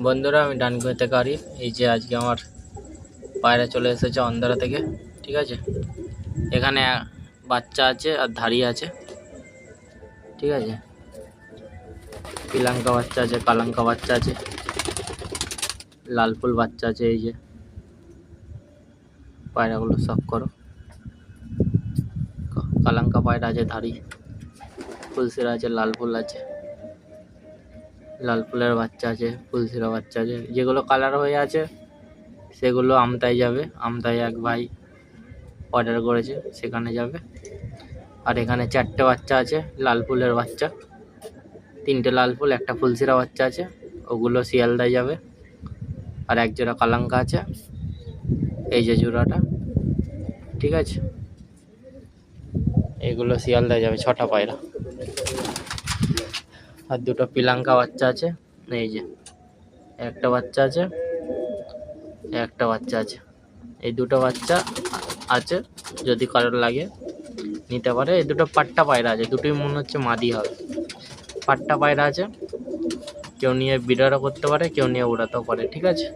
বন্ধুরা, আমি ডানকুনি থেকে আরিফ। এই যে আজকে আমার পায়রা চলে এসেছে অন্ধ্রা থেকে। ঠিক আছে, এখানে বাচ্চা আছে আর ধাড়ি আছে। ঠিক আছে, পিলাঙ্কা বাচ্চা আছে, কালাঙ্কা বাচ্চা আছে, লাল ফুল বাচ্চা আছে। এই যে পায়রাগুলো সব করো। কালাঙ্কা পায়রা আছে, ধাড়ি ফুলশিরা আছে, লাল ফুল আছে, লাল ফুলের বাচ্চা আছে, ফুলশিরা বাচ্চা আছে। যেগুলো কালার হয়ে আছে সেগুলো আমতায় যাবে। আমতায় এক ভাই অর্ডার করেছে, সেখানে যাবে। আর এখানে 4টে বাচ্চা আছে, লাল ফুলের বাচ্চা, 3টে লাল ফুল, একটা ফুলশিরা বাচ্চা আছে, ওগুলো শিয়ালদায় যাবে। আর এক জোড়া কালাঙ্কা আছে, এই যে জোড়াটা। ঠিক আছে, এগুলো শিয়ালদায় যাবে, 6টা পায়রা। আর 2টো পিলাঙ্কা বাচ্চা আছে, এই যে একটা বাচ্চা আছে, একটা বাচ্চা আছে। এই 2টো বাচ্চা আছে, যদি কারোর লাগে নিতে পারে। এই 2টো পাট্টা পায়রা আছে, দুটোই মনে হচ্ছে মাদি হবে। পাট্টা পায়রা আছে, কেউ নিয়ে বিডারও করতে পারে, কেউ নিয়ে উড়াতেও পারে। ঠিক আছে।